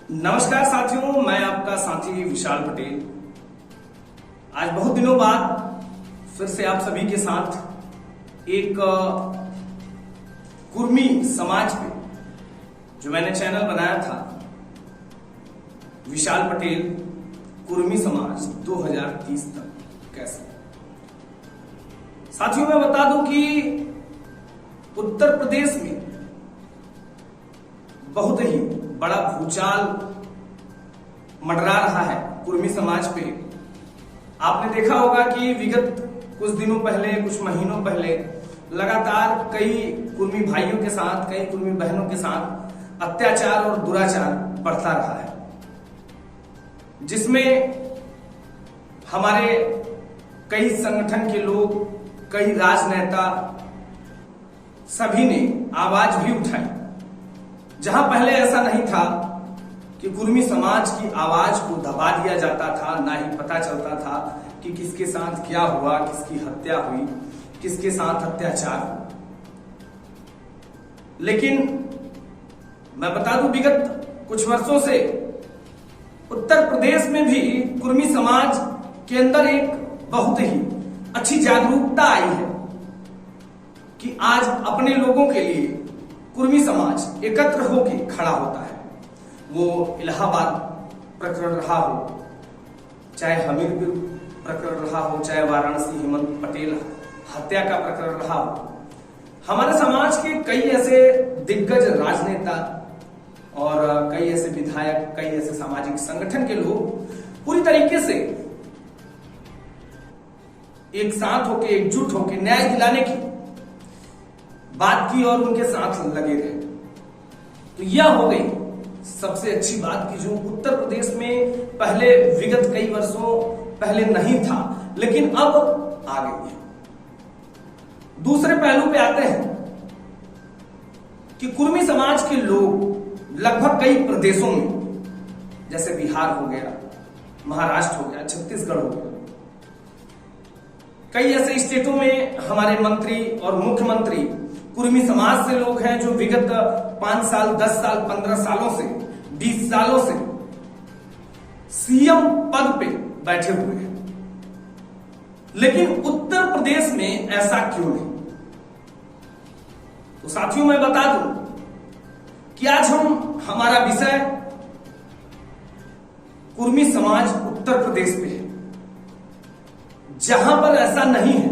नमस्कार साथियों, मैं आपका साथी विशाल पटेल। आज बहुत दिनों बाद फिर से आप सभी के साथ एक कुर्मी समाज पे जो मैंने चैनल बनाया था, विशाल पटेल कुर्मी समाज 2030 तक कैसे। साथियों, मैं बता दूं कि उत्तर प्रदेश में बहुत ही बड़ा भूचाल मंडरा रहा है कुर्मी समाज पे। आपने देखा होगा कि विगत कुछ दिनों पहले, कुछ महीनों पहले लगातार कई कुर्मी भाइयों के साथ, कई कुर्मी बहनों के साथ अत्याचार और दुराचार बढ़ता रहा है, जिसमें हमारे कई संगठन के लोग, कई राजनेता सभी ने आवाज भी उठाई। जहां पहले ऐसा नहीं था कि कुर्मी समाज की आवाज को दबा दिया जाता था, ना ही पता चलता था कि किसके साथ क्या हुआ, किसकी हत्या हुई, किसके साथ अत्याचार हुआ। लेकिन मैं बता दूं, विगत कुछ वर्षों से उत्तर प्रदेश में भी कुर्मी समाज के अंदर एक बहुत ही अच्छी जागरूकता आई है कि आज अपने लोगों के लिए कुर्मी समाज एकत्र होकर खड़ा होता है। वो इलाहाबाद प्रकरण रहा हो, चाहे हमीरपुर प्रकरण रहा हो, चाहे वाराणसी हेमंत पटेल हत्या का प्रकरण रहा हो, हमारे समाज के कई ऐसे दिग्गज राजनेता और कई ऐसे विधायक, कई ऐसे सामाजिक संगठन के लोग पूरी तरीके से एक साथ होकर, एकजुट होकर न्याय दिलाने की बात की और उनके साथ लगे रहे। तो यह हो गई सबसे अच्छी बात की जो उत्तर प्रदेश में पहले विगत कई वर्षों पहले नहीं था, लेकिन अब आ गई है। दूसरे पहलू पे आते हैं कि कुर्मी समाज के लोग लगभग कई प्रदेशों में, जैसे बिहार हो गया, महाराष्ट्र हो गया, छत्तीसगढ़ हो गया, कई ऐसे स्टेटों में हमारे मंत्री और मुख्यमंत्री कुर्मी समाज से लोग हैं जो विगत 5 साल, 10 साल, 15 सालों से, 20 सालों से सीएम पद पे बैठे हुए हैं। लेकिन उत्तर प्रदेश में ऐसा क्यों नहीं? तो साथियों, मैं बता दूं कि आज हमारा विषय कुर्मी समाज उत्तर प्रदेश पे है, जहां पर ऐसा नहीं है।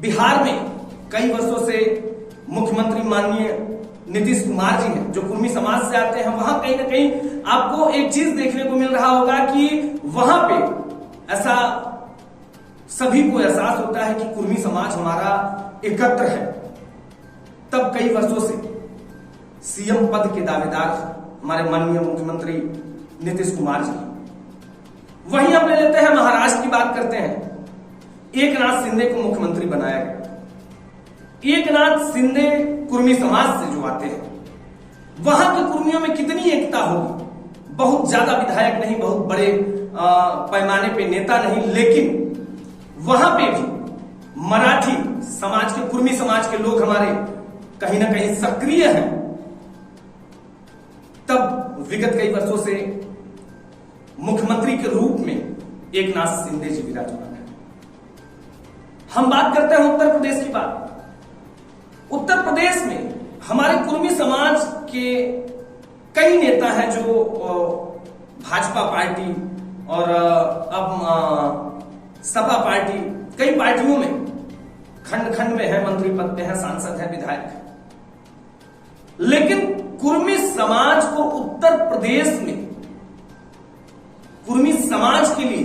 बिहार में कई वर्षों से मुख्यमंत्री माननीय नीतीश कुमार जी हैं, जो कुर्मी समाज से आते हैं। वहां कहीं ना कहीं आपको एक चीज देखने को मिल रहा होगा कि वहां पे ऐसा सभी को एहसास होता है कि कुर्मी समाज हमारा एकत्र है। तब कई वर्षों से सीएम पद के दावेदार हमारे माननीय मुख्यमंत्री नीतीश कुमार जी। वहीं हम ले लेते हैं महाराष्ट्र की बात करते हैं। एकनाथ शिंदे को मुख्यमंत्री बनाया गया। एकनाथ शिंदे कुर्मी समाज से जो आते हैं, वहां के कुर्मियों में कितनी एकता होगी। बहुत ज्यादा विधायक नहीं, बहुत बड़े पैमाने पे नेता नहीं, लेकिन वहां पे भी मराठी समाज के, कुर्मी समाज के लोग हमारे कहीं ना कहीं सक्रिय हैं। तब विगत कई वर्षों से मुख्यमंत्री के रूप में एकनाथ शिंदे जी विराजमान है। हम बात करते हैं उत्तर प्रदेश की बात। उत्तर प्रदेश में हमारे कुर्मी समाज के कई नेता हैं जो भाजपा पार्टी और अब सपा पार्टी, कई पार्टियों में खंड खंड में है, मंत्री पद पे है, सांसद है, विधायक है। लेकिन कुर्मी समाज को उत्तर प्रदेश में, कुर्मी समाज के लिए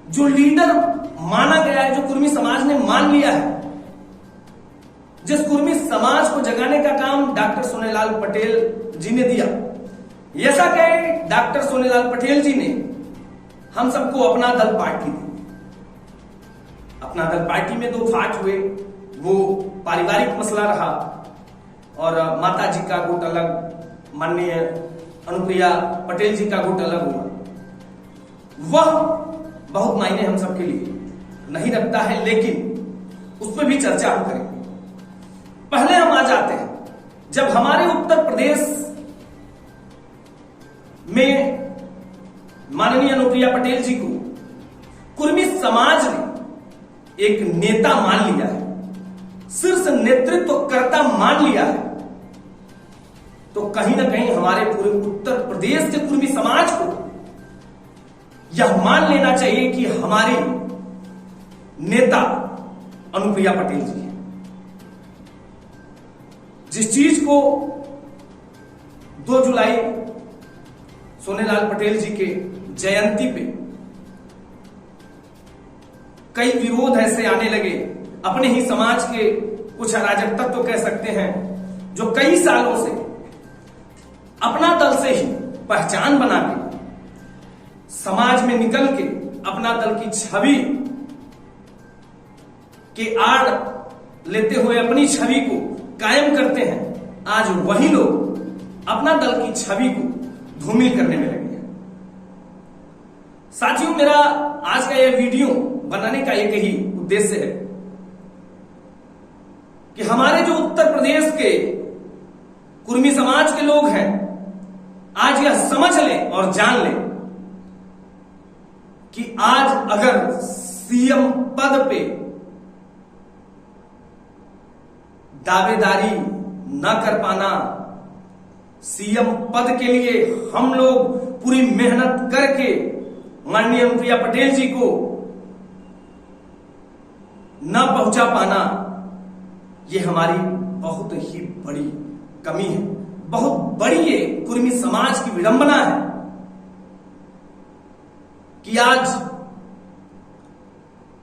जो लीडर माना गया है, जो कुर्मी समाज ने मान लिया है, जिस कुर्मी समाज को जगाने का काम डॉक्टर सोनेलाल पटेल जी ने दिया। ऐसा कहे, डॉक्टर सोनेलाल पटेल जी ने हम सबको अपना दल पार्टी दी। अपना दल पार्टी में 2 फाट हुए। वो पारिवारिक मसला रहा और माता जी का गुट अलग, माननीय अनुप्रिया पटेल जी का गुट अलग हुआ। वह बहुत मायने हम सबके लिए नहीं रखता है, लेकिन उस पर भी चर्चा हम करेंगे। पहले हम आ जाते हैं जब हमारे उत्तर प्रदेश में माननीय अनुप्रिया पटेल जी को कुर्मी समाज ने एक नेता मान लिया है, शीर्ष नेतृत्व कर्ता मान लिया है, तो कहीं ना कहीं हमारे पूरे उत्तर प्रदेश के कुर्मी समाज को यह मान लेना चाहिए कि हमारी नेता अनुप्रिया पटेल जी है। जिस चीज को 2 जुलाई सोनेलाल पटेल जी के जयंती पे कई विरोध ऐसे आने लगे, अपने ही समाज के कुछ अराजक तत्व तो कह सकते हैं, जो कई सालों से अपना दल से ही पहचान बना के समाज में निकल के अपना दल की छवि के आड़ लेते हुए अपनी छवि को कायम करते हैं। आज वही लोग अपना दल की छवि को धूमिल करने में लगे हैं। साथियों, मेरा आज का यह वीडियो बनाने का एक ही उद्देश्य है कि हमारे जो उत्तर प्रदेश के कुर्मी समाज के लोग हैं, आज यह समझ लें और जान लें कि आज अगर सीएम पद पे दावेदारी न कर पाना, सीएम पद के लिए हम लोग पूरी मेहनत करके माननीय अनुप्रिया पटेल जी को न पहुंचा पाना, यह हमारी बहुत ही बड़ी कमी है, बहुत बड़ी ये कुर्मी समाज की विडंबना है कि आज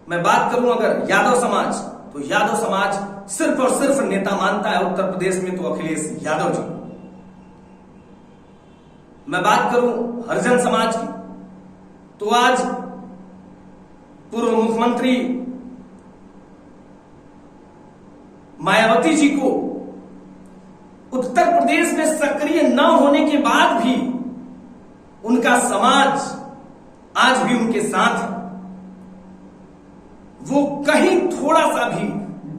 मैं बात करूं अगर यादव समाज, तो यादव समाज सिर्फ और सिर्फ नेता मानता है उत्तर प्रदेश में तो अखिलेश यादव जी। मैं बात करूं हरिजन समाज की, तो आज पूर्व मुख्यमंत्री मायावती जी को उत्तर प्रदेश में सक्रिय न होने के बाद भी उनका समाज आज भी उनके साथ है, वो कहीं थोड़ा सा भी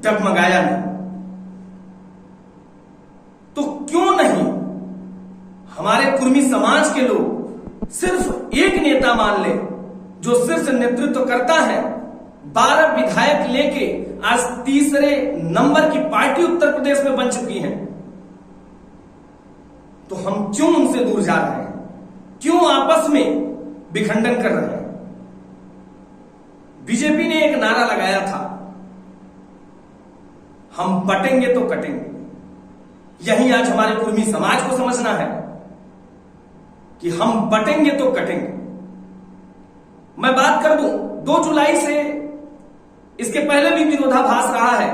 डगमगाया नहीं। तो क्यों नहीं हमारे कुर्मी समाज के लोग सिर्फ एक नेता मान ले जो शीर्ष नेतृत्व करता है, 12 विधायक लेके आज तीसरे नंबर की पार्टी उत्तर प्रदेश में बन चुकी है, तो हम क्यों उनसे दूर जा रहे हैं, क्यों आपस में विखंडन कर रहे हैं। बीजेपी ने एक नारा लगाया था, हम बटेंगे तो कटेंगे। यही आज हमारे कुर्मी समाज को समझना है कि हम बटेंगे तो कटेंगे। मैं बात कर दूं 2 जुलाई से, इसके पहले भी विरोधाभास रहा है,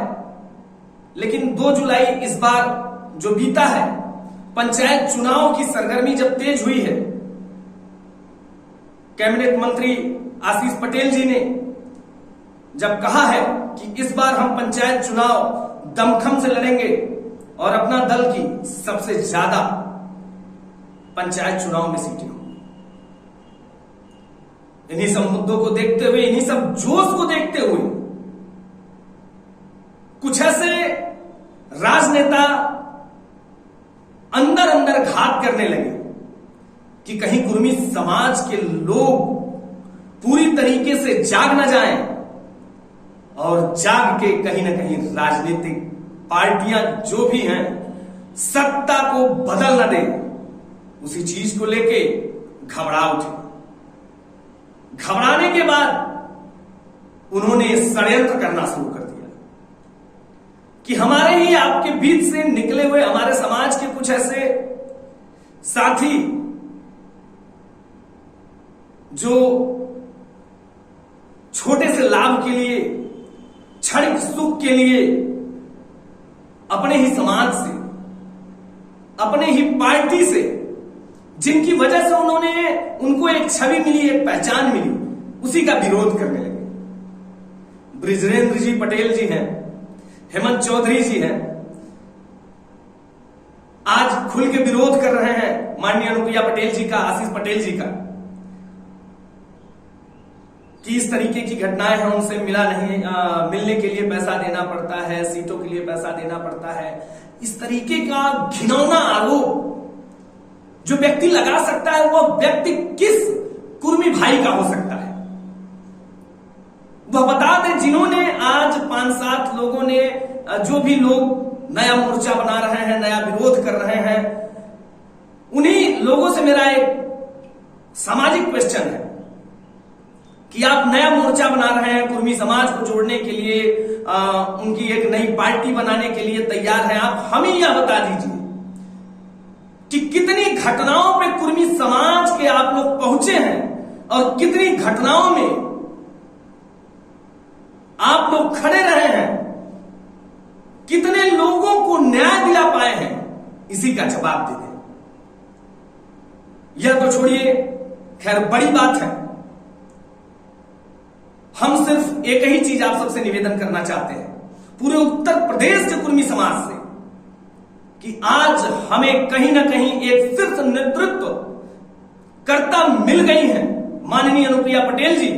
लेकिन 2 जुलाई इस बार जो बीता है, पंचायत चुनाव की सरगर्मी जब तेज हुई है, कैबिनेट मंत्री आशीष पटेल जी ने जब कहा है कि इस बार हम पंचायत चुनाव दमखम से लड़ेंगे और अपना दल की सबसे ज्यादा पंचायत चुनाव में सीटें होंगी, इन्हीं सब मुद्दों को देखते हुए, इन्हीं सब जोश को देखते हुए कुछ ऐसे राजनेता अंदर अंदर घात करने लगे कि कहीं कुर्मी समाज के लोग पूरी तरीके से जाग न जाएं और जाग के कहीं ना कहीं राजनीतिक पार्टियां जो भी हैं सत्ता को बदल न दें, उसी चीज को लेके घबरा उठे। घबराने के बाद उन्होंने षड्यंत्र करना शुरू कर दिया कि हमारे ही आपके बीच से निकले हुए हमारे समाज के कुछ ऐसे साथी जो छोटे से लाभ के लिए, क्षणिक सुख के लिए अपने ही समाज से, अपने ही पार्टी से, जिनकी वजह से उनको एक छवि मिली, एक पहचान मिली, उसी का विरोध करने लगे। बृजरेंद्र जी पटेल जी हैं, हेमंत चौधरी जी हैं, आज खुल के विरोध कर रहे हैं माननीय अनुप्रिया पटेल जी का, आशीष पटेल जी का, कि इस तरीके की घटनाएं हैं, उनसे मिला नहीं, मिलने के लिए पैसा देना पड़ता है, सीटों के लिए पैसा देना पड़ता है। इस तरीके का घिनौना आरोप जो व्यक्ति लगा सकता है वो व्यक्ति किस कुर्मी भाई का हो सकता है? वह बता दें जिन्होंने आज 5-7 लोगों ने, जो भी लोग नया मोर्चा बना रहे हैं, नया विरोध कर रहे हैं, उन्हीं लोगों से मेरा एक सामाजिक क्वेश्चन है कि आप नया मोर्चा बना रहे हैं, कुर्मी समाज को जोड़ने के लिए, उनकी एक नई पार्टी बनाने के लिए तैयार हैं। आप हमें यह बता दीजिए कि कितनी घटनाओं पे कुर्मी समाज के आप लोग पहुंचे हैं और कितनी घटनाओं में आप लोग खड़े रहे हैं, कितने लोगों को न्याय दिला पाए हैं, इसी का जवाब दे दें। यह तो छोड़िए, खैर बड़ी बात है। हम सिर्फ एक ही चीज आप सबसे निवेदन करना चाहते हैं, पूरे उत्तर प्रदेश के कुर्मी समाज से, कि आज हमें कहीं ना कहीं एक शीर्ष नेतृत्व कर्ता मिल गई है। माननीय अनुप्रिया पटेल जी,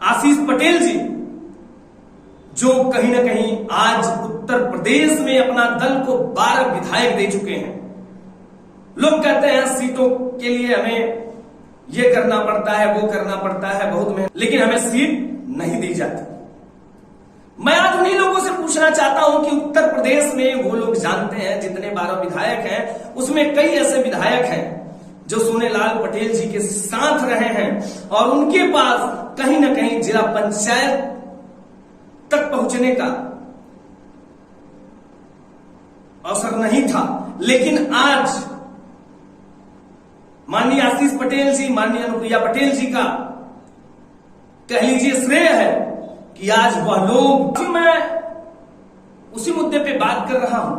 आशीष पटेल जी, जो कहीं ना कहीं आज उत्तर प्रदेश में अपना दल को 12 विधायक दे चुके हैं। लोग कहते हैं सीटों के लिए हमें यह करना पड़ता है, वो करना पड़ता है, बहुत मेहनत, लेकिन हमें सीट नहीं दी जाती। मैं आज उन्हीं लोगों से पूछना चाहता हूं कि उत्तर प्रदेश में वो लोग जानते हैं, जितने 12 विधायक हैं उसमें कई ऐसे विधायक हैं जो सोनेलाल पटेल जी के साथ रहे हैं और उनके पास कहीं ना कहीं जिला पंचायत तक पहुंचने का अवसर नहीं था। लेकिन आज माननीय आशीष पटेल जी, माननीय अनुप्रिया पटेल जी का कह लीजिए श्रेय है कि आज वह लोग, मैं उसी मुद्दे पे बात कर रहा हूं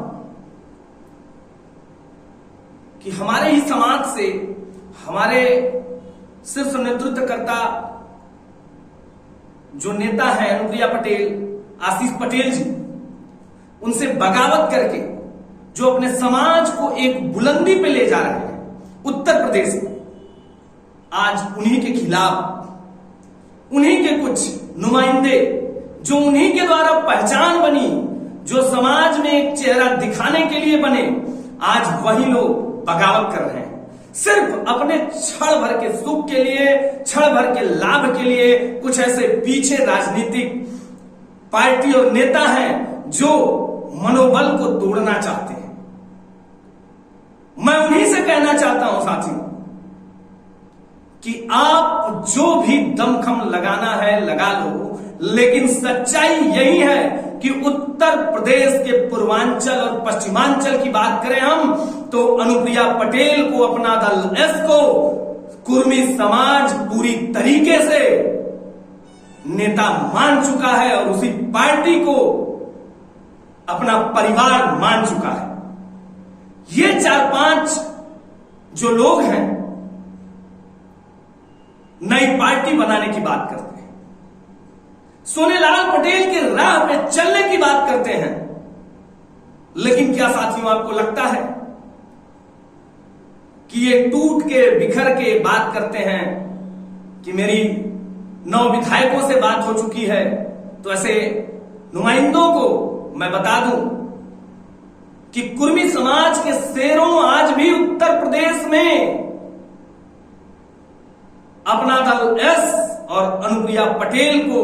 कि हमारे ही समाज से हमारे शीर्ष नेतृत्वकर्ता जो नेता है अनुप्रिया पटेल, आशीष पटेल जी, उनसे बगावत करके जो अपने समाज को एक बुलंदी पे ले जा रहे हैं उत्तर प्रदेश में, आज उन्हीं के खिलाफ उन्हीं के कुछ नुमाइंदे, जो उन्हीं के द्वारा पहचान बनी, जो समाज में एक चेहरा दिखाने के लिए बने, आज वही लोग बगावत कर रहे हैं। सिर्फ अपने क्षण भर के सुख के लिए, क्षण भर के लाभ के लिए कुछ ऐसे पीछे राजनीतिक पार्टी और नेता हैं जो मनोबल को तोड़ना चाहते हैं। मैं उन्हीं से कहना चाहता हूं साथियों कि आप जो भी दमखम लगाना है लगा लो, लेकिन सच्चाई यही है कि उत्तर प्रदेश के पूर्वांचल और पश्चिमांचल की बात करें हम, तो अनुप्रिया पटेल को, अपना दल एस को, कुर्मी समाज पूरी तरीके से नेता मान चुका है और उसी पार्टी को अपना परिवार मान चुका है। ये 4-5 जो लोग हैं नई पार्टी बनाने की बात करते हैं, सोनेलाल पटेल के राह पे चलने की बात करते हैं, लेकिन क्या साथियों आपको लगता है कि ये टूट के बिखर के बात करते हैं कि मेरी 9 विधायकों से बात हो चुकी है? तो ऐसे नुमाइंदों को मैं बता दूं कि कुर्मी समाज के शेरों आज भी उत्तर प्रदेश में अपना दल एस और अनुप्रिया पटेल को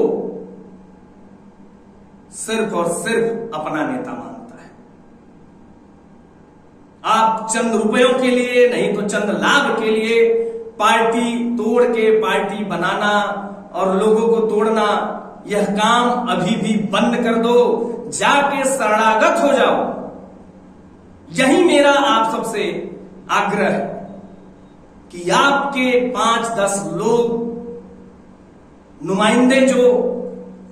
सिर्फ और सिर्फ अपना नेता मानता है। आप चंद रुपयों के लिए, नहीं तो चंद लाभ के लिए पार्टी तोड़ के पार्टी बनाना और लोगों को तोड़ना, यह काम अभी भी बंद कर दो, जाके शरणागत हो जाओ। यही मेरा आप सबसे आग्रह है कि आपके 5-10 लोग नुमाइंदे जो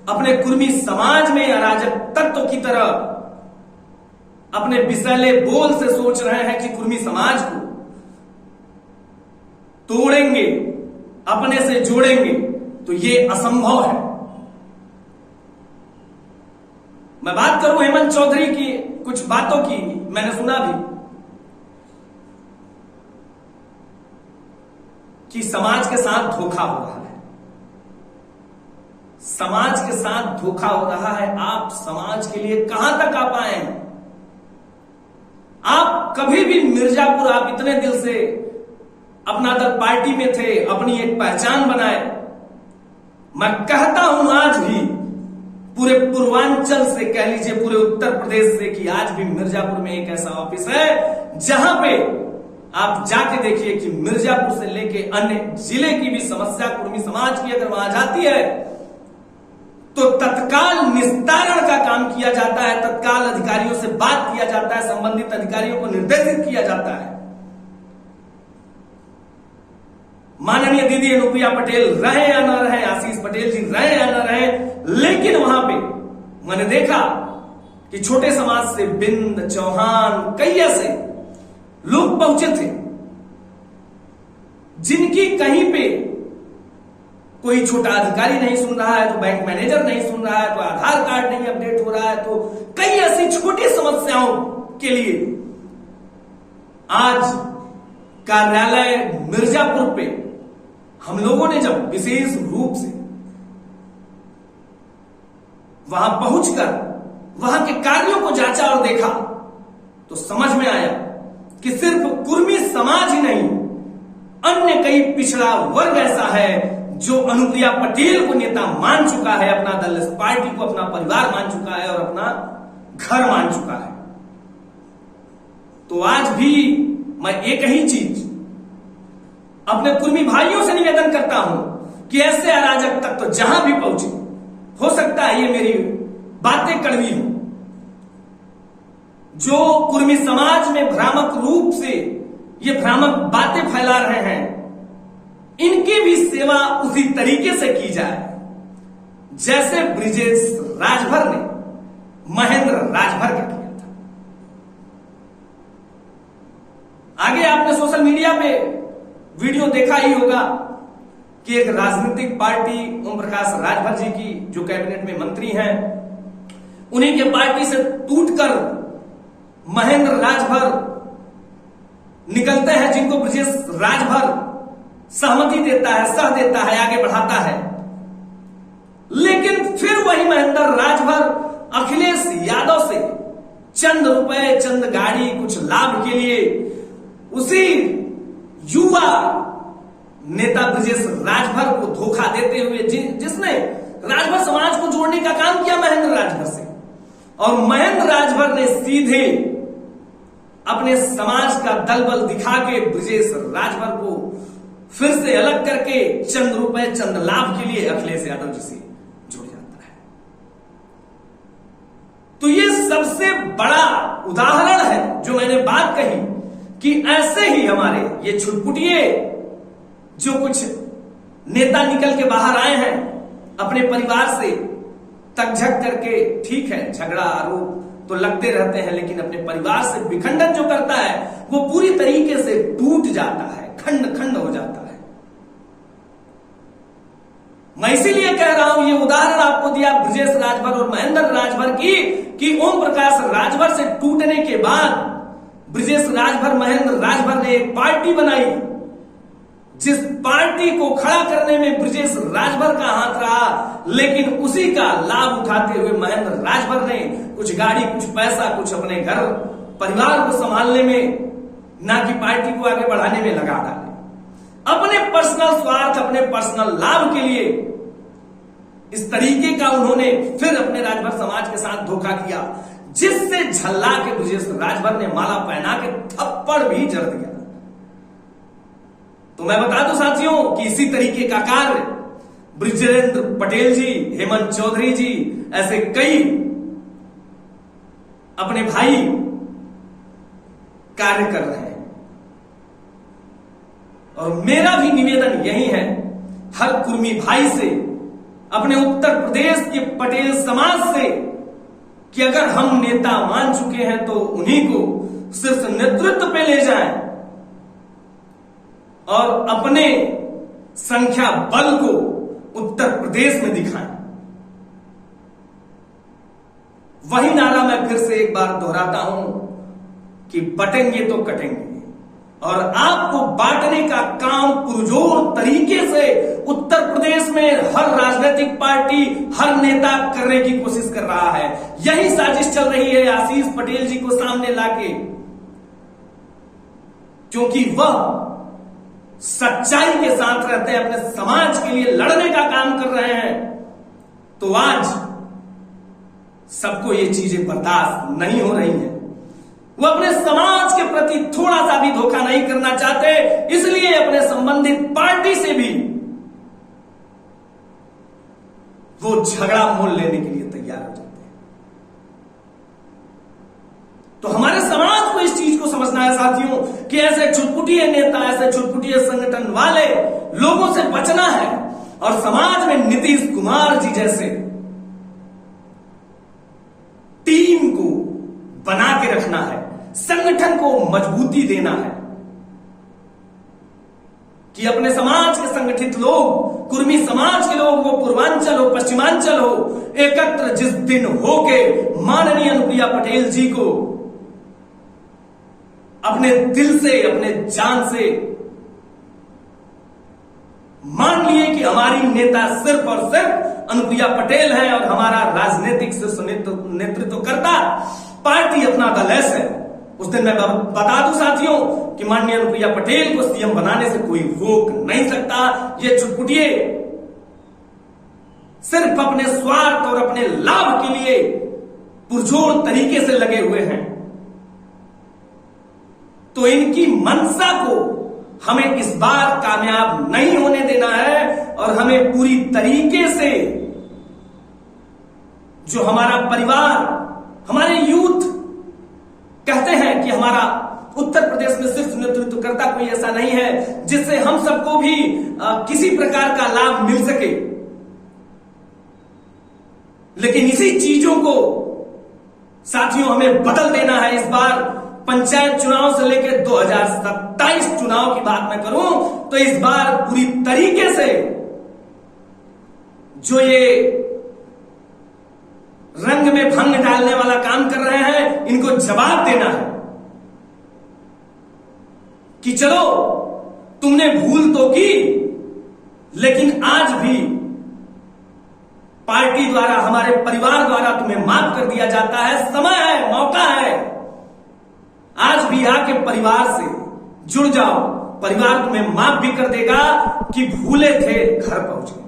अपने कुर्मी समाज में अराजक तत्व की तरह अपने विषैले बोल से सोच रहे हैं कि कुर्मी समाज को तोड़ेंगे, अपने से जोड़ेंगे, तो ये असंभव है। मैं बात करूं हेमंत चौधरी की कुछ बातों की, मैंने सुना भी कि समाज के साथ धोखा हो रहा है, समाज के साथ धोखा हो रहा है। आप समाज के लिए कहां तक आ पाए हैं? आप कभी भी मिर्जापुर आप इतने दिल से अपना दल पार्टी में थे, अपनी एक पहचान बनाए। मैं कहता हूं आज भी पूरे पूर्वांचल से, कह लीजिए पूरे उत्तर प्रदेश से, कि आज भी मिर्जापुर में एक ऐसा ऑफिस है जहां पे आप जाके देखिए कि मिर्जापुर से लेके अन्य जिले की भी समस्या कुर्मी समाज की अगर वहां जाती है तो तत्काल निस्तारण का काम किया जाता है, तत्काल अधिकारियों से बात किया जाता है, संबंधित अधिकारियों को निर्देशित किया जाता है। माननीय दीदी अनुप्रिया पटेल रहे या न रहे, आशीष पटेल जी रहे या न रहे, लेकिन वहां पे मैंने देखा कि छोटे समाज से बिंद, चौहान, कई ऐसे लोग पहुंचे थे जिनकी कहीं पे कोई छोटा अधिकारी नहीं सुन रहा है, तो बैंक मैनेजर नहीं सुन रहा है, तो आधार कार्ड नहीं अपडेट हो रहा है, तो कई ऐसी छोटी समस्याओं के लिए आज कार्यालय मिर्जापुर पे हम लोगों ने जब विशेष रूप से वहां पहुंचकर वहां के कार्यों को जांचा और देखा तो समझ में आया कि सिर्फ कुर्मी समाज ही नहीं, अन्य कई पिछड़ा वर्ग ऐसा है जो अनुप्रिया पटेल को नेता मान चुका है, अपना दल, इस पार्टी को अपना परिवार मान चुका है और अपना घर मान चुका है। तो आज भी मैं एक ही चीज अपने कुर्मी भाइयों से निवेदन करता हूं कि ऐसे अराजक तक तो जहां भी पहुंचे, हो सकता है ये मेरी बातें कड़वी हो, जो कुर्मी समाज में भ्रामक रूप से ये भ्रामक बातें फैला रहे हैं, इनकी भी सेवा उसी तरीके से की जाए जैसे ब्रिजेश राजभर ने महेंद्र राजभर का किया था। आगे आपने सोशल मीडिया पे वीडियो देखा ही होगा कि एक राजनीतिक पार्टी ओम प्रकाश राजभर जी की, जो कैबिनेट में मंत्री हैं, उन्हीं के पार्टी से टूटकर महेंद्र राजभर निकलते हैं, जिनको ब्रिजेश राजभर सहमति देता है, सह देता है, आगे बढ़ाता है। लेकिन फिर वही महेंद्र राजभर अखिलेश यादव से चंद रुपए, चंद गाड़ी, कुछ लाभ के लिए उसी युवा नेता ब्रिजेश राजभर को धोखा देते हुए, जिसने राजभर समाज को जोड़ने का काम किया महेंद्र राजभर से, और महेंद्र राजभर ने सीधे अपने समाज का दलबल दिखा के ब्रिजेश राजभर को फिर से अलग करके चंद रुपए, चंद लाभ के लिए अखिलेश यादव जी से जुड़ जाता है। तो ये सबसे बड़ा उदाहरण है जो मैंने बात कही कि ऐसे ही हमारे ये छुटपुटिए जो कुछ नेता निकल के बाहर आए हैं अपने परिवार से तकझक करके, ठीक है झगड़ा आरोप तो लगते रहते हैं, लेकिन अपने परिवार से विखंडन जो करता है वो पूरी तरीके से टूट जाता है, खंड खंड हो जाता है। मैं इसीलिए कह रहा हूं, ये उदाहरण आपको दिया ब्रिजेश राजभर और महेंद्र राजभर की, कि ओम प्रकाश राजभर से टूटने के बाद ब्रिजेश राजभर, महेंद्र राजभर ने एक पार्टी बनाई, जिस पार्टी को खड़ा करने में ब्रिजेश राजभर का हाथ रहा, लेकिन उसी का लाभ उठाते हुए महेंद्र राजभर ने कुछ गाड़ी, कुछ पैसा, कुछ अपने घर परिवार को संभालने में, ना कि पार्टी को आगे बढ़ाने में लगा डाले। अपने पर्सनल स्वार्थ, अपने पर्सनल लाभ के लिए इस तरीके का उन्होंने फिर अपने राजभर समाज के साथ धोखा किया, जिससे झल्ला के ब्रिजेश राजभर ने माला पहना के थप्पड़ भी जड़ दिया। तो मैं बता दूं साथियों कि इसी तरीके का कार्य ब्रिजेंद्र पटेल जी, हेमंत चौधरी जी, ऐसे कई अपने भाई कार्य कर रहे हैं। और मेरा भी निवेदन यही है हर कुर्मी भाई से, अपने उत्तर प्रदेश के पटेल समाज से, कि अगर हम नेता मान चुके हैं तो उन्हीं को सिर्फ नेतृत्व पे ले जाएं और अपने संख्या बल को उत्तर प्रदेश में दिखाएं। वही नारा मैं फिर से एक बार दोहराता हूं कि बटेंगे तो कटेंगे, और आपको बांटने का काम पुरजोर तरीके से उत्तर प्रदेश में हर राजनीतिक पार्टी, हर नेता करने की कोशिश कर रहा है। यही साजिश चल रही है आशीष पटेल जी को सामने लाके, क्योंकि वह सच्चाई के साथ रहते हैं, अपने समाज के लिए लड़ने का काम कर रहे हैं। तो आज सबको ये चीजें बर्दाश्त नहीं हो रही हैं। वो अपने समाज के प्रति थोड़ा सा भी धोखा नहीं करना चाहते, इसलिए अपने संबंधित पार्टी से भी वो झगड़ा मोल लेने के लिए तैयार हो जाते हैं। तो हमारे समाज को इस चीज को समझना है साथियों कि ऐसे छुटपुटिये नेता, ऐसे छुटपुटिये संगठन वाले लोगों से बचना है और समाज में नीतीश कुमार जी जैसे टीम को बना के रखना है, संगठन को मजबूती देना है कि अपने समाज के संगठित लोग, कुर्मी समाज के लोग, वो पूर्वांचल हो, पश्चिमांचल हो, एकत्र जिस दिन होके माननीय अनुप्रिया पटेल जी को अपने दिल से, अपने जान से मान लिए कि हमारी नेता सिर्फ और सिर्फ अनुप्रिया पटेल है और हमारा राजनीतिक शीर्ष नेतृत्व करता पार्टी अपना दल है, उस दिन मैं बता दूं साथियों कि माननीय अनुप्रिया पटेल को सीएम बनाने से कोई रोक नहीं सकता। ये छुटपुटिये सिर्फ अपने स्वार्थ और अपने लाभ के लिए पुरजोर तरीके से लगे हुए हैं। तो इनकी मंशा को हमें इस बार कामयाब नहीं होने देना है और हमें पूरी तरीके से जो हमारा परिवार, हमारे यूथ कहते हैं कि हमारा उत्तर प्रदेश में सिर्फ नेतृत्व करता कोई ऐसा नहीं है जिससे हम सबको भी किसी प्रकार का लाभ मिल सके, लेकिन इसी चीजों को साथियों हमें बदल देना है। इस बार पंचायत चुनाव से लेकर 2027 चुनाव की बात मैं करूं तो इस बार पूरी तरीके से जो ये रंग में भंग डालने वाला काम कर रहे हैं, इनको जवाब देना है कि चलो तुमने भूल तो की, लेकिन आज भी पार्टी द्वारा, हमारे परिवार द्वारा तुम्हें माफ कर दिया जाता है। समय है, मौका है, आज भी आके परिवार से जुड़ जाओ, परिवार तुम्हें माफ भी कर देगा कि भूले थे घर पहुंच गए।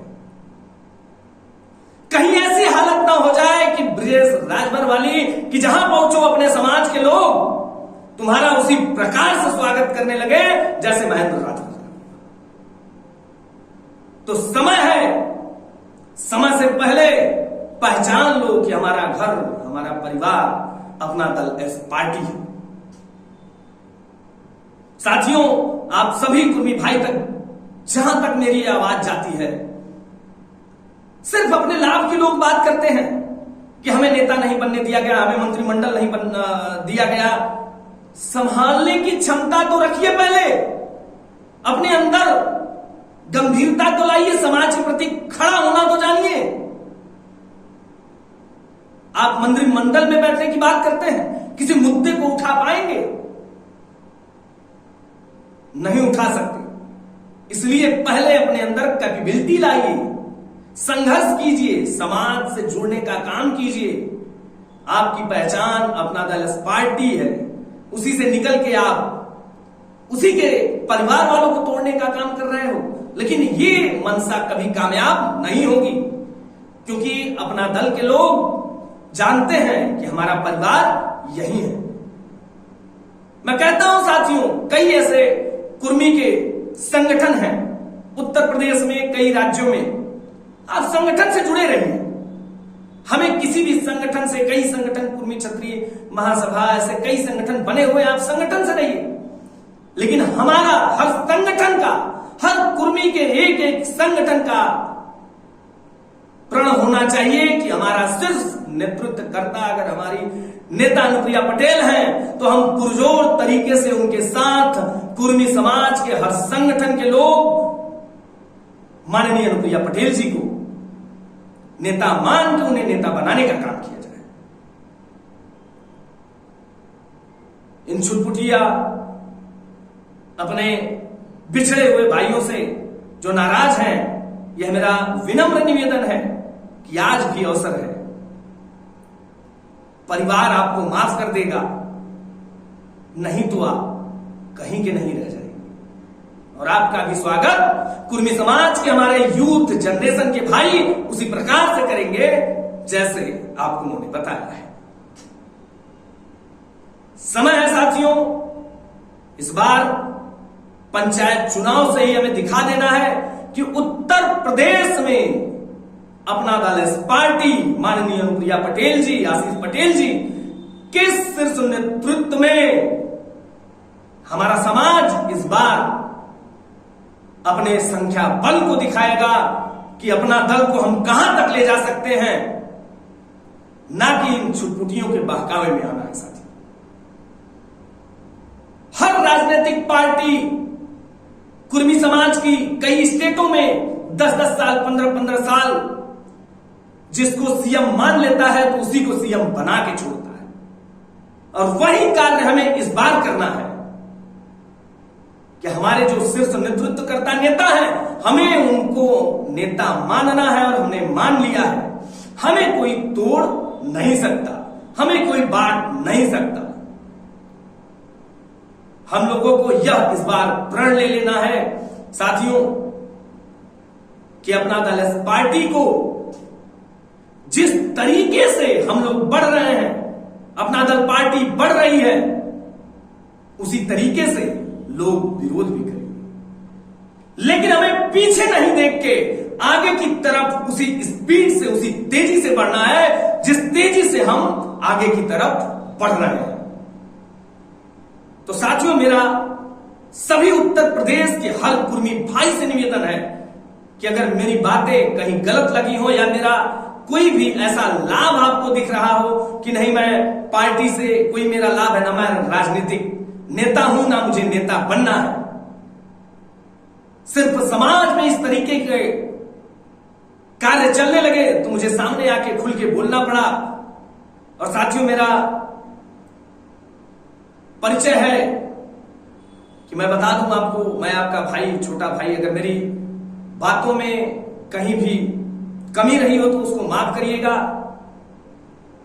कहीं ऐसी हालत ना हो जाए कि ब्रिजेश राजभर वाली कि जहां पहुंचो अपने समाज के लोग तुम्हारा उसी प्रकार से स्वागत करने लगे जैसे महेंद्र राजभर। तो समय है, समय से पहले पहचान लो कि हमारा घर, हमारा परिवार, अपना दल ऐसी पार्टी है। साथियों, आप सभी कुर्मी भाई तक जहां तक मेरी आवाज जाती है, सिर्फ अपने लाभ की लोग बात करते हैं कि हमें नेता नहीं बनने दिया गया, हमें मंत्रिमंडल नहीं दिया गया। संभालने की क्षमता तो रखिए, पहले अपने अंदर गंभीरता तो लाइए, समाज के प्रति खड़ा होना तो जानिए। आप मंत्रिमंडल में बैठने की बात करते हैं, किसी मुद्दे को उठा पाएंगे? नहीं उठा सकते। इसलिए पहले अपने अंदर कैपेबिलिटी लाइए, संघर्ष कीजिए, समाज से जुड़ने का काम कीजिए। आपकी पहचान अपना दल पार्टी है, उसी से निकल के आप उसी के परिवार वालों को तोड़ने का काम कर रहे हो, लेकिन ये मंशा कभी कामयाब नहीं होगी, क्योंकि अपना दल के लोग जानते हैं कि हमारा परिवार यही है। मैं कहता हूं साथियों, कई ऐसे कुर्मी के संगठन हैं उत्तर प्रदेश में, कई राज्यों में। आप संगठन से जुड़े रहिए। हमें किसी भी संगठन से, कई संगठन, कुर्मी क्षत्रिय महासभा, ऐसे कई संगठन बने हुए, आप संगठन से रहिए, लेकिन हमारा हर संगठन का, हर कुर्मी के एक एक संगठन का प्रण होना चाहिए कि हमारा शीर्ष नेतृत्व करता अगर हमारी नेता अनुप्रिया पटेल हैं तो हम पुरजोर तरीके से उनके साथ कुर्मी समाज के हर संगठन के लोग माननीय अनुप्रिया पटेल जी को नेता मान के उन्हें नेता बनाने का काम किया जाए। इन छुटपुटिया अपने बिछड़े हुए भाइयों से जो नाराज हैं, यह मेरा विनम्र निवेदन है कि आज भी अवसर है, परिवार आपको माफ कर देगा, नहीं तो आप कहीं के नहीं रह जाएंगे। और आपका भी स्वागत कुर्मी समाज के हमारे यूथ जनरेशन के भाई उसी प्रकार से करेंगे जैसे आपको उन्होंने बताया है। समय है साथियों, इस बार पंचायत चुनाव से ही हमें दिखा देना है कि उत्तर प्रदेश में अपना दल एस पार्टी माननीय अनुप्रिया पटेल जी, आशीष पटेल जी किस शीर्ष नेतृत्व में हमारा समाज इस बार अपने संख्या बल को दिखाएगा कि अपना दल को हम कहां तक ले जा सकते हैं, ना कि इन छुटपुटियों के बहकावे में आना है साथी। हर राजनीतिक पार्टी कुर्मी समाज की कई स्टेटों में 10-10 साल 15-15 साल जिसको सीएम मान लेता है तो उसी को सीएम बना के छोड़ता है, और वही कार्य हमें इस बार करना है कि हमारे जो शीर्ष नेतृत्व करता नेता है हमें उनको नेता मानना है, और हमने मान लिया है। हमें कोई तोड़ नहीं सकता, हमें कोई बांट नहीं सकता। हम लोगों को यह इस बार प्रण ले लेना है साथियों कि अपना दल एस पार्टी को जिस तरीके से हम लोग बढ़ रहे हैं, अपना दल पार्टी बढ़ रही है, उसी तरीके से लोग विरोध भी करेंगे। लेकिन हमें पीछे नहीं देख के आगे की तरफ उसी स्पीड से, उसी तेजी से बढ़ना है जिस तेजी से हम आगे की तरफ बढ़ रहे हैं। तो साथियों, मेरा सभी उत्तर प्रदेश के हर कुर्मी भाई से निवेदन है कि अगर मेरी बातें कहीं गलत लगी हो या मेरा कोई भी ऐसा लाभ आपको दिख रहा हो कि नहीं मैं पार्टी से कोई मेरा लाभ है, ना मैं राजनीतिक नेता हूं, ना मुझे नेता बनना है, सिर्फ समाज में इस तरीके के कार्य चलने लगे तो मुझे सामने आके खुल के बोलना पड़ा। और साथियों, मेरा परिचय है कि मैं बता दूं आपको, मैं आपका भाई, छोटा भाई। अगर मेरी बातों में कहीं भी कमी रही हो तो उसको माफ करिएगा,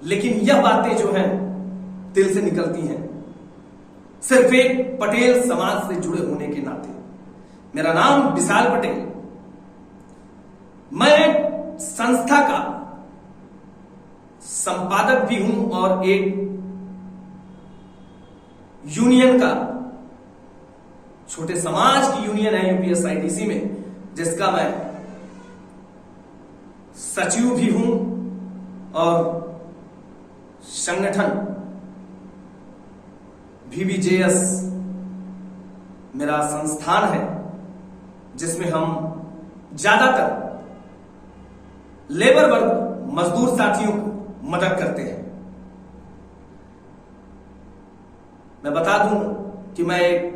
लेकिन यह बातें जो हैं दिल से निकलती हैं, सिर्फ एक पटेल समाज से जुड़े होने के नाते। मेरा नाम विशाल पटेल, मैं एक संस्था का संपादक भी हूं और एक यूनियन का, छोटे समाज की यूनियन है यूपीएसआईडीसी में, जिसका मैं सचिव भी हूं, और संगठन VBJS मेरा संस्थान है जिसमें हम ज्यादातर लेबर वर्ग, मजदूर साथियों को मदद करते हैं। मैं बता दूं कि मैं एक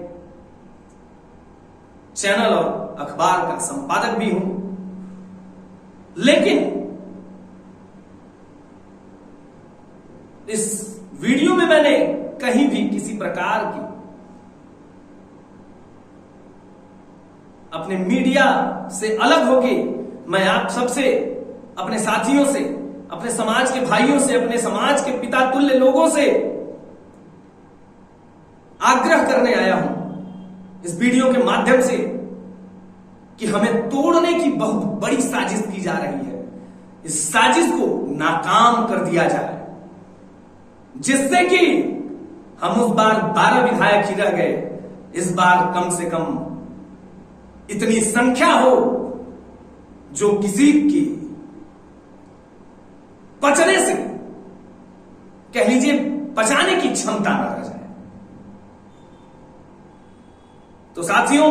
चैनल और अखबार का संपादक भी हूं, लेकिन इस वीडियो में मैंने कहीं भी किसी प्रकार की अपने मीडिया से अलग होके मैं आप सबसे, अपने साथियों से, अपने समाज के भाइयों से, अपने समाज के पिता तुल्य लोगों से आग्रह करने आया हूं इस वीडियो के माध्यम से कि हमें तोड़ने की बहुत बड़ी साजिश की जा रही है। इस साजिश को नाकाम कर दिया जाए, जिससे कि हम उस बार 12 विधायक ही रह गए, इस बार कम से कम इतनी संख्या हो जो किसी की पचने से, कह लीजिए पचाने की क्षमता न रह जाए। तो साथियों,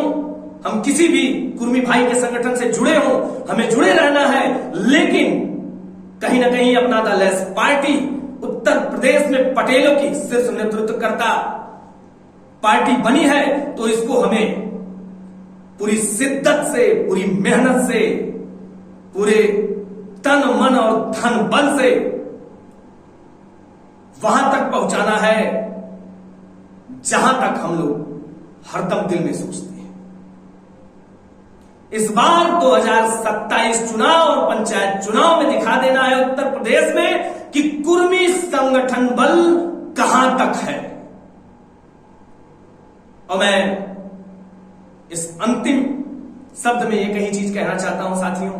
हम किसी भी कुर्मी भाई के संगठन से जुड़े हो, हमें जुड़े रहना है, लेकिन कहीं ना कहीं अपना दल एस पार्टी उत्तर प्रदेश में पटेलों की शीर्ष नेतृत्व करता पार्टी बनी है, तो इसको हमें पूरी शिद्दत से, पूरी मेहनत से, पूरे तन मन और धन बल से वहां तक पहुंचाना है जहां तक हम लोग हरदम दिल में सोचते हैं। इस बार 2027 चुनाव और पंचायत चुनाव में दिखा देना है उत्तर प्रदेश में कि कुर्मी संगठन बल कहां तक है। और मैं इस अंतिम शब्द में एक ही चीज कहना चाहता हूं साथियों,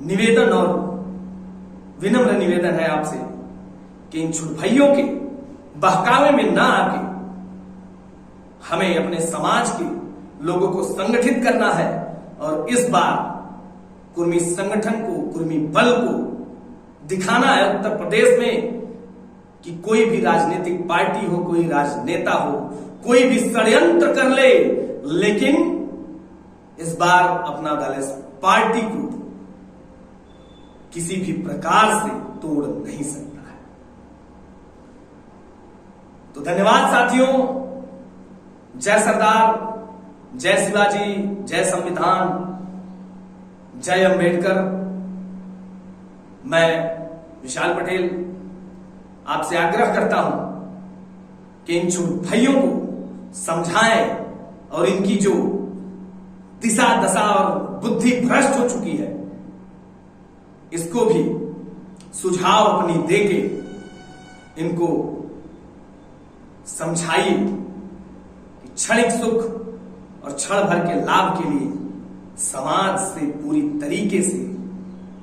निवेदन और विनम्र निवेदन है आपसे कि इन छुटभइयों के बहकावे में ना आके हमें अपने समाज के लोगों को संगठित करना है और इस बार कुर्मी संगठन को, कुर्मी बल को दिखाना है उत्तर प्रदेश में कि कोई भी राजनीतिक पार्टी हो, कोई राजनेता हो, कोई भी षड्यंत्र कर ले, लेकिन इस बार अपना दल इस पार्टी को किसी भी प्रकार से तोड़ नहीं सकता है। तो धन्यवाद साथियों। जय सरदार, जय शिवाजी, जय संविधान, जय अंबेडकर। मैं विशाल पटेल आपसे आग्रह करता हूं कि इन छुटभइयों को समझाएं और इनकी जो दिशा दशा और बुद्धि भ्रष्ट हो चुकी है इसको भी सुझाव अपनी देके इनको समझाइए कि क्षणिक सुख और क्षण भर के लाभ के लिए समाज से पूरी तरीके से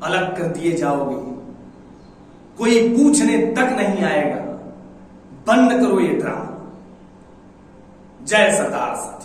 अलग कर दिए जाओगे, कोई पूछने तक नहीं आएगा। बंद करो ये ड्रामा। जय सरदार साहब।